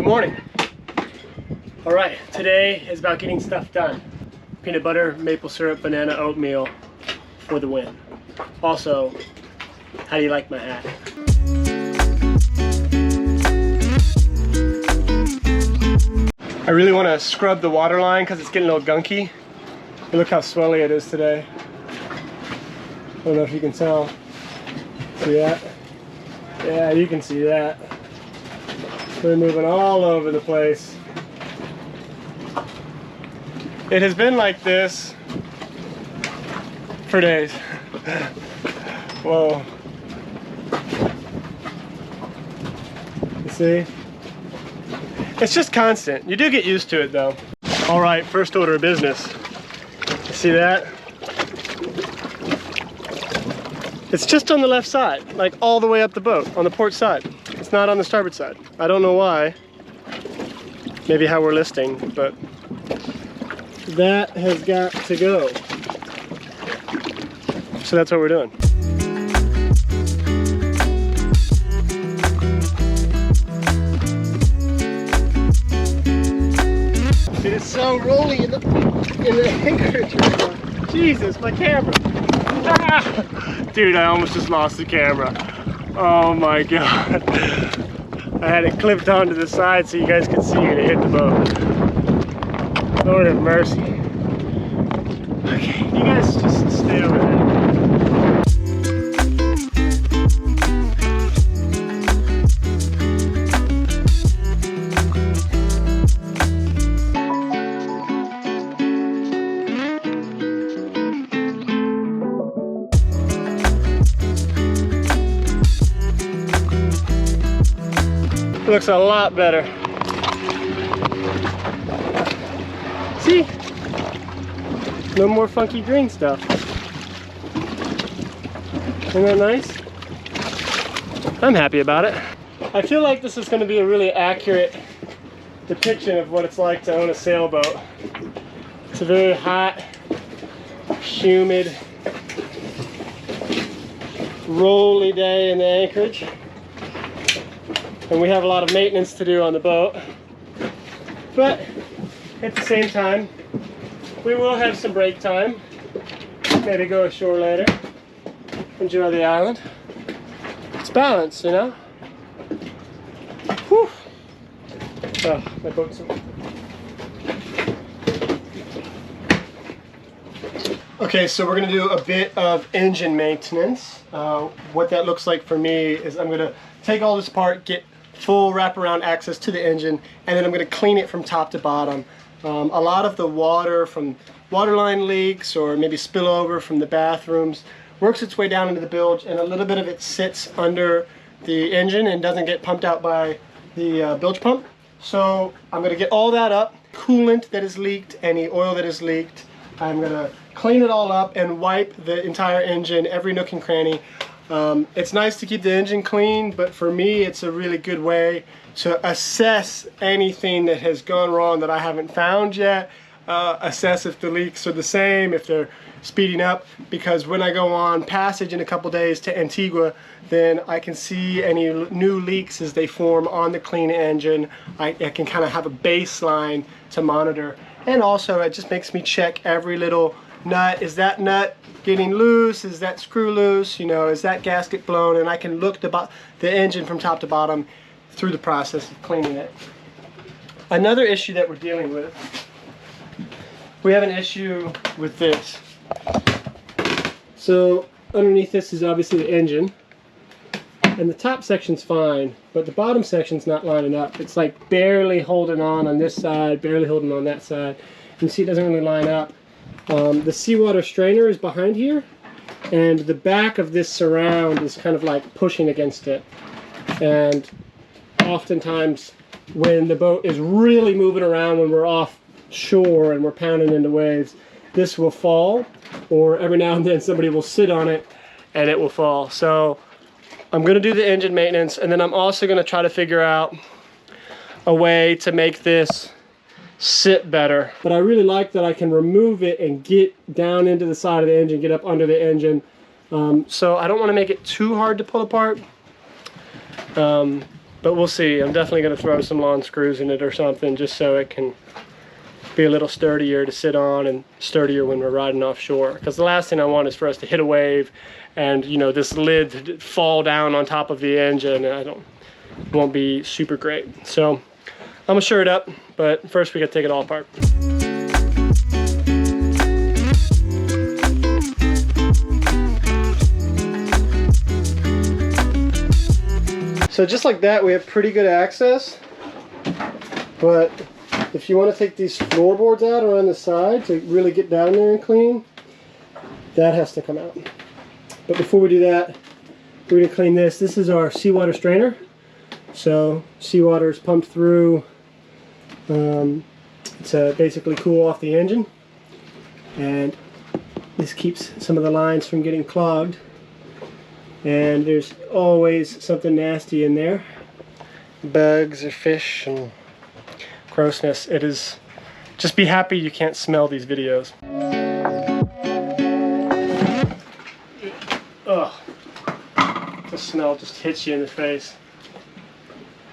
morning. All right, today is about getting stuff done. Peanut butter, maple syrup, banana, oatmeal for the win. Also, how do you like my hat? I really want to scrub the water line because it's getting a little gunky. Look how swelly it is today. I don't know if you can tell. See that? Yeah, you can see that. We're moving all over the place. It has been like this for days. Whoa. You see? It's just constant. You do get used to it though. All right, first order of business. You see that? It's just on the left side, like all the way up the boat, on the port side. It's not on the starboard side. I don't know why. Maybe how we're listing, but that has got to go. So that's what we're doing. It is so rolly in the anchorage right now. Jesus, my camera. Ah! Dude, I almost just lost the camera. Oh my God. I had it clipped onto the side so you guys could see it hit the boat. Lord have mercy. Okay, you guys just stay over there. It looks a lot better. See? No more funky green stuff. Isn't that nice? I'm happy about it. I feel like this is going to be a really accurate depiction of what it's like to own a sailboat. It's a very hot, humid, rolly day in the anchorage. And we have a lot of maintenance to do on the boat. But at the same time, we will have some break time. Maybe go ashore later. Enjoy the island. It's balanced, you know? Whew. Oh, my boat's so... Okay, so we're gonna do a bit of engine maintenance. What that looks like for me is I'm gonna take all this apart, get full wraparound access to the engine, and then I'm going to clean it from top to bottom. A lot of the water from waterline leaks or maybe spillover from the bathrooms works its way down into the bilge, and a little bit of it sits under the engine and doesn't get pumped out by the bilge pump. So I'm going to get all that up, coolant that is leaked, any oil that is leaked. I'm going to clean it all up and wipe the entire engine, every nook and cranny. It's nice to keep the engine clean, but for me it's a really good way to assess anything that has gone wrong that I haven't found yet, assess if the leaks are the same, if they're speeding up, because when I go on passage in a couple days to Antigua, then I can see any new leaks as they form on the clean engine. I can kind of have a baseline to monitor, and also it just makes me check every little nut. Is that nut getting loose? Is that screw loose? You know, is that gasket blown? And I can look the engine from top to bottom through the process of cleaning it. Another issue that we're dealing with, we have an issue with this. So underneath this is obviously the engine, and the top section's fine, but the bottom section's not lining up. It's like barely holding on this side, barely holding on that side. You see it doesn't really line up. The seawater strainer is behind here, and the back of this surround is kind of like pushing against it. And oftentimes when the boat is really moving around, when we're offshore and we're pounding into waves, this will fall, or every now and then somebody will sit on it and it will fall. So I'm going to do the engine maintenance, and then I'm also going to try to figure out a way to make this sit better. But I really like that I can remove it and get down into the side of the engine, get up under the engine. So I don't want to make it too hard to pull apart. But we'll see. I'm definitely going to throw some lawn screws in it or something just so it can be a little sturdier to sit on and sturdier when we're riding offshore. Because the last thing I want is for us to hit a wave and, you know, this lid to fall down on top of the engine. It won't be super great. So I'm gonna shore it up, but first we gotta take it all apart. So just like that, we have pretty good access. But if you want to take these floorboards out around the side to really get down there and clean, that has to come out. But before we do that, we're going to clean this. This is our seawater strainer. So seawater is pumped through to basically cool off the engine. And this keeps some of the lines from getting clogged. And there's always something nasty in there. Bugs or fish and grossness. It is, just be happy you can't smell these videos. Ugh. The smell just hits you in the face.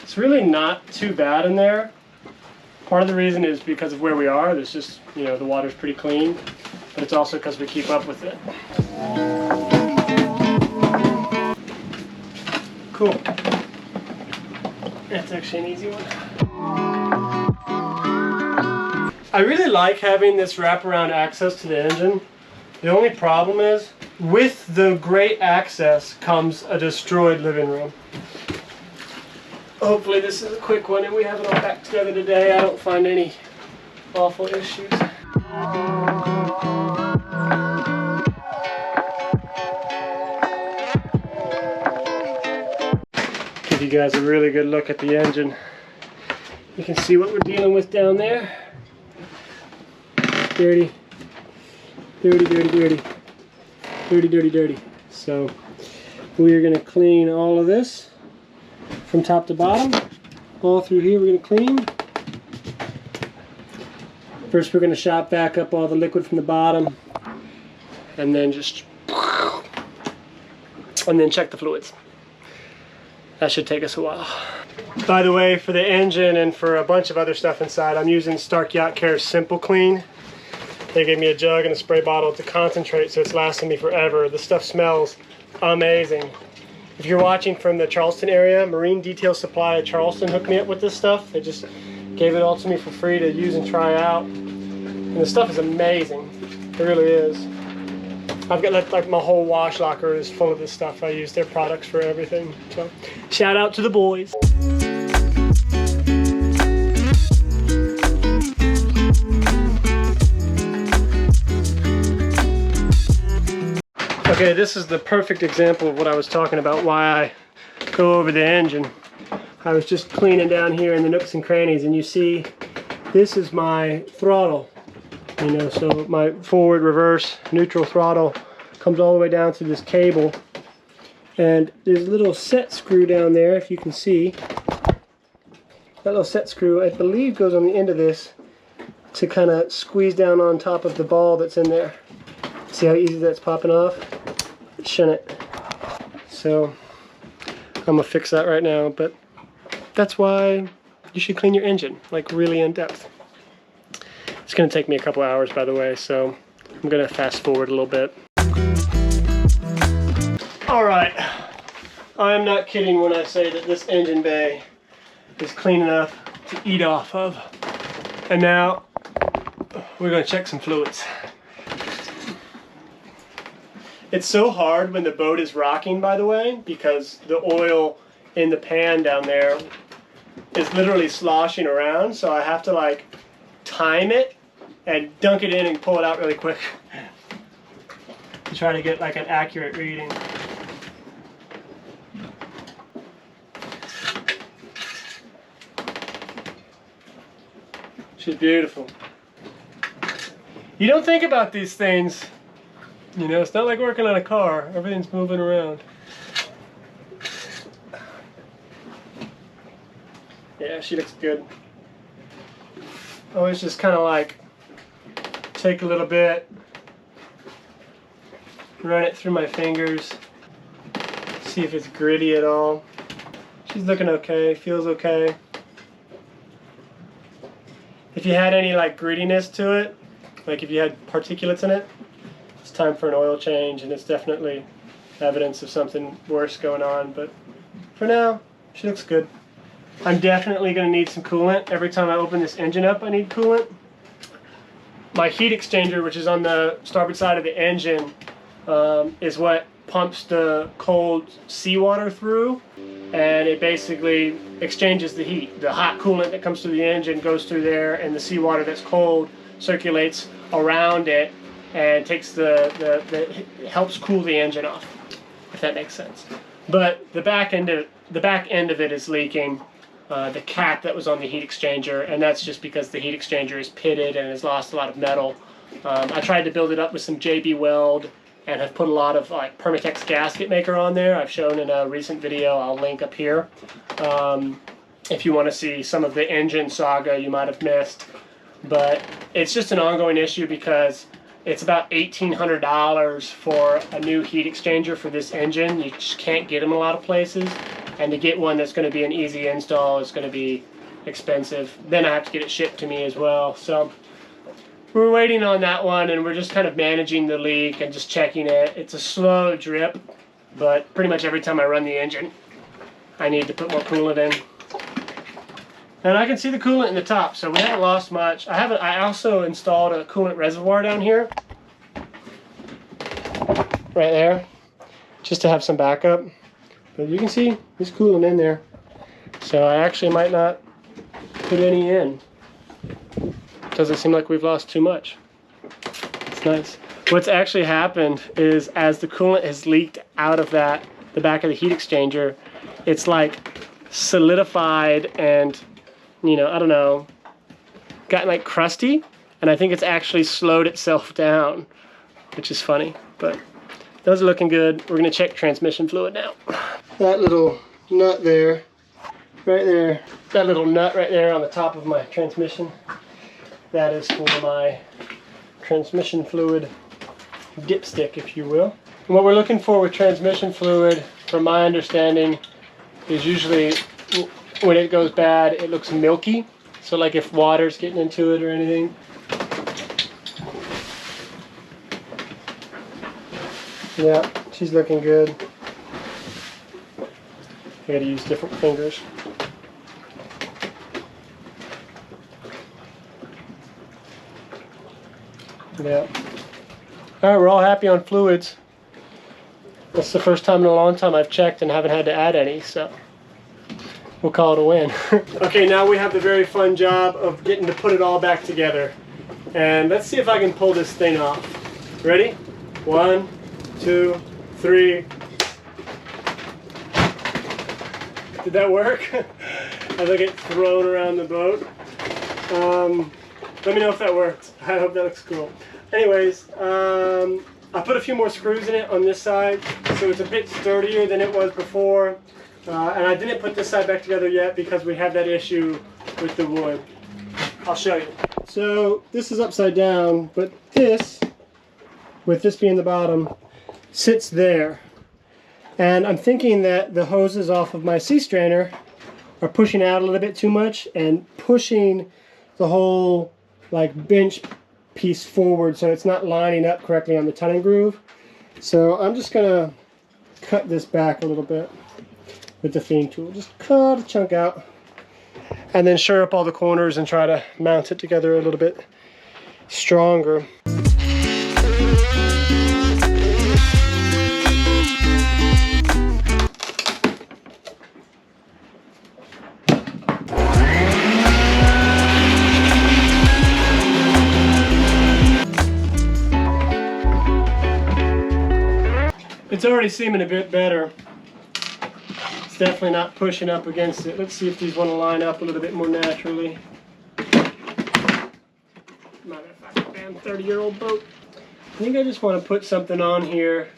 It's really not too bad in there. Part of the reason is because of where we are. There's just, you know, the water's pretty clean, but it's also because we keep up with it. Cool. That's actually an easy one. I really like having this wraparound access to the engine. The only problem is, with the great access comes a destroyed living room. Hopefully this is a quick one and we have it all back together today. I don't find any awful issues. Give you guys a really good look at the engine. You can see what we're dealing with down there. Dirty, dirty, dirty, dirty, dirty, dirty, dirty. So we are going to clean all of this from top to bottom. All through here we're going to clean. First we're going to shop back up all the liquid from the bottom and then check the fluids. That should take us a while. By the way, for the engine and for a bunch of other stuff inside, I'm using Stark Yacht Care's Simple Clean. They gave me a jug and a spray bottle to concentrate, so it's lasting me forever. The stuff smells amazing. If you're watching from the Charleston area, Marine Detail Supply at Charleston hooked me up with this stuff. They just gave it all to me for free to use and try out. And the stuff is amazing. It really is. I've got like my whole wash locker is full of this stuff. I use their products for everything. So shout out to the boys. Okay, this is the perfect example of what I was talking about, why I go over the engine. I was just cleaning down here in the nooks and crannies, and you see this is my throttle. You know, so my forward, reverse, neutral throttle comes all the way down through this cable. And there's a little set screw down there, if you can see. That little set screw, I believe, goes on the end of this to kind of squeeze down on top of the ball that's in there. See how easy that's popping off? It shouldn't. So I'm gonna fix that right now, but that's why you should clean your engine, like really in depth. It's gonna take me a couple hours, by the way, so I'm gonna fast forward a little bit. All right, I am not kidding when I say that this engine bay is clean enough to eat off of. And now we're gonna check some fluids. It's so hard when the boat is rocking, by the way, because the oil in the pan down there is literally sloshing around, so I have to like time it and dunk it in and pull it out really quick to try to get like an accurate reading. She's beautiful. You don't think about these things. You know, it's not like working on a car. Everything's moving around. Yeah, she looks good. Always just kind of like take a little bit, run it through my fingers, see if it's gritty at all. She's looking okay, feels okay. If you had any like grittiness to it, like if you had particulates in it, it's time for an oil change, and it's definitely evidence of something worse going on. But for now, she looks good. I'm definitely going to need some coolant. Every time I open this engine up, I need coolant. My heat exchanger, which is on the starboard side of the engine, is what pumps the cold seawater through, and it basically exchanges the heat. The hot coolant that comes through the engine goes through there, and the seawater that's cold circulates around it and takes helps cool the engine off, if that makes sense. But the back end of it is leaking. The cap that was on the heat exchanger, and that's just because the heat exchanger is pitted and has lost a lot of metal. I tried to build it up with some JB Weld and have put a lot of like Permatex gasket maker on there. I've shown in a recent video, I'll link up here. If you want to see some of the engine saga you might have missed. But it's just an ongoing issue because it's about $1,800 for a new heat exchanger for this engine. You just can't get them in a lot of places. And to get one that's going to be an easy install is going to be expensive. Then I have to get it shipped to me as well. So we're waiting on that one, and we're just kind of managing the leak and just checking it. It's a slow drip, but pretty much every time I run the engine, I need to put more coolant in. And I can see the coolant in the top, so we haven't lost much. I also installed a coolant reservoir down here, right there, just to have some backup. But you can see there's coolant in there. So I actually might not put any in. Doesn't seem like we've lost too much. It's nice. What's actually happened is as the coolant has leaked out of the back of the heat exchanger, it's like solidified and, you know, I don't know, gotten like crusty. And I think it's actually slowed itself down, which is funny. But those are looking good. We're gonna check transmission fluid now. That little nut there, right there, that little nut right there on the top of my transmission, that is for my transmission fluid dipstick, if you will. And what we're looking for with transmission fluid, from my understanding, is usually when it goes bad, it looks milky. So like if water's getting into it or anything. Yeah, she's looking good. I gotta use different fingers. Yeah. Alright, we're all happy on fluids. That's the first time in a long time I've checked and haven't had to add any, so we'll call it a win. Okay, now we have the very fun job of getting to put it all back together. And let's see if I can pull this thing off. Ready? 1, 2, 3. Did that work? As I get thrown around the boat. Let me know if that worked. I hope that looks cool. Anyways, I put a few more screws in it on this side, so it's a bit sturdier than it was before. And I didn't put this side back together yet because we have that issue with the wood. I'll show you. So this is upside down, but this, with this being the bottom, sits there. And I'm thinking that the hoses off of my sea strainer are pushing out a little bit too much and pushing the whole like bench piece forward, so it's not lining up correctly on the tunning groove. So I'm just gonna cut this back a little bit with the feed tool. Just cut a chunk out and then shore up all the corners and try to mount it together a little bit stronger. It's already seeming a bit better. It's definitely not pushing up against it. Let's see if these want to line up a little bit more naturally. Motherfucking damn 30-year-old boat. I think I just want to put something on here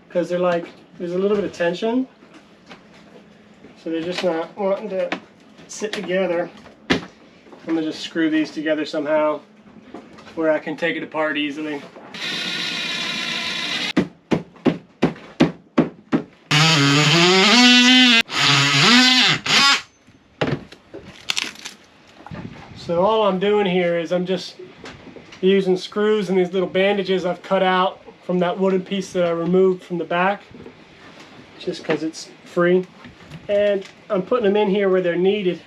because they're like, there's a little bit of tension. So they're just not wanting to sit together. I'm going to just screw these together somehow where I can take it apart easily. So all I'm doing here is I'm just using screws and these little bandages I've cut out from that wooden piece that I removed from the back, just because it's free. And I'm putting them in here where they're needed,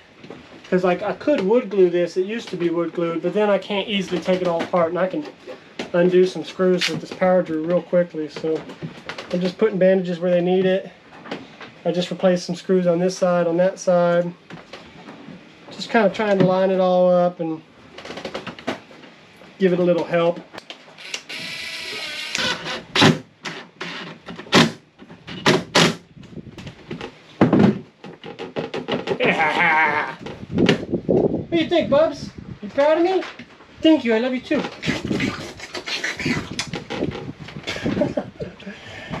because like I could wood glue this. It used to be wood glued, but then I can't easily take it all apart, and I can undo some screws with this power drill real quickly. So I'm just putting bandages where they need it. I just replaced some screws on this side, on that side. Just kind of trying to line it all up and give it a little help. What do you think, Bubs? You proud of me? Thank you, I love you too.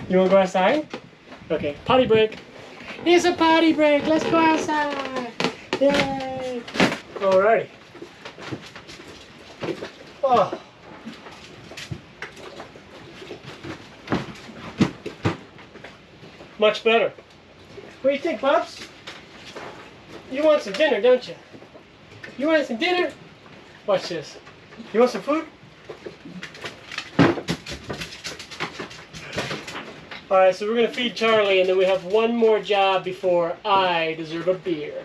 You wanna go outside? Okay, potty break. It's a potty break, let's go outside. Yay! Alrighty. Oh. Much better. What do you think, Bubs? You want some dinner, don't you? You want some dinner? Watch this. You want some food? Alright, so we're going to feed Charlie, and then we have one more job before I deserve a beer.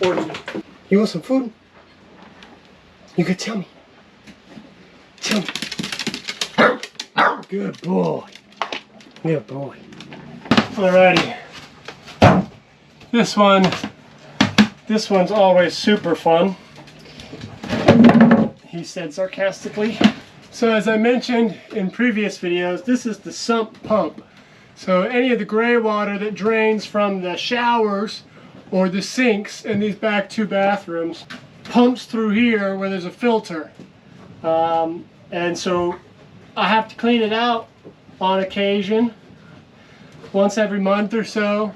Order me. You want some food? You could tell me. Tell me. Good boy. Good boy. Alrighty. This one's always super fun, he said sarcastically. So as I mentioned in previous videos, this is the sump pump. So any of the gray water that drains from the showers or the sinks in these back two bathrooms pumps through here where there's a filter. And so I have to clean it out on occasion, once every month or so.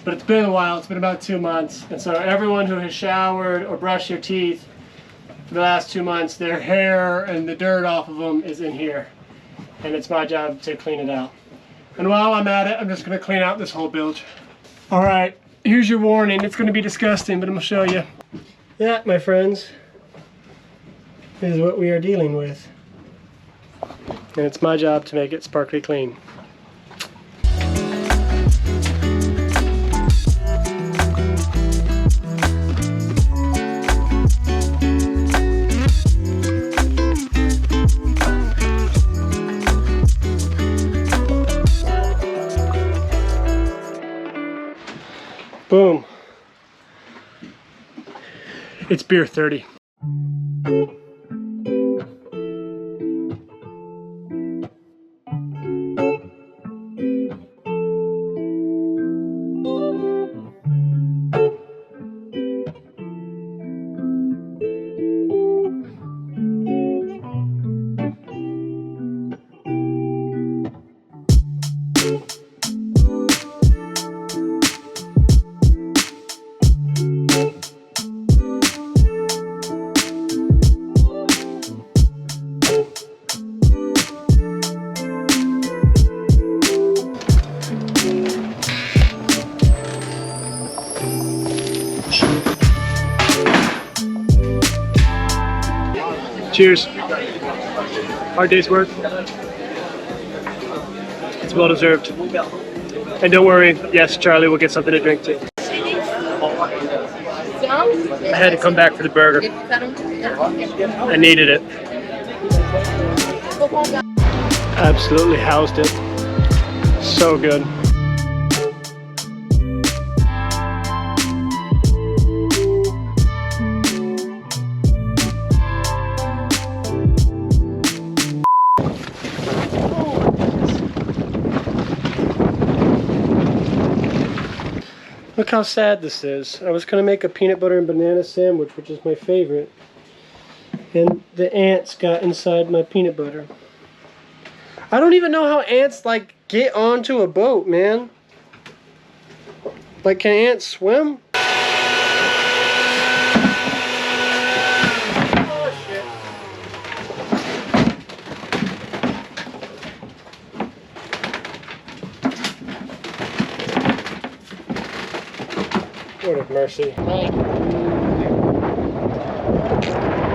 But it's been a while, it's been about 2 months. And so everyone who has showered or brushed their teeth for the last 2 months, their hair and the dirt off of them is in here. And it's my job to clean it out. And while I'm at it, I'm just gonna clean out this whole bilge. All right, here's your warning. It's gonna be disgusting, but I'm gonna show you. That, my friends, is what we are dealing with. And it's my job to make it sparkly clean. Boom. It's beer 30. Cheers. Hard day's work. It's well deserved. And don't worry, yes, Charlie will get something to drink too. I had to come back for the burger. I needed it. Absolutely housed it. So good. Look how sad this is. I was going to make a peanut butter and banana sandwich, which is my favorite. And the ants got inside my peanut butter. I don't even know how ants, like, get onto a boat, man. Like, can ants swim? Lord of mercy.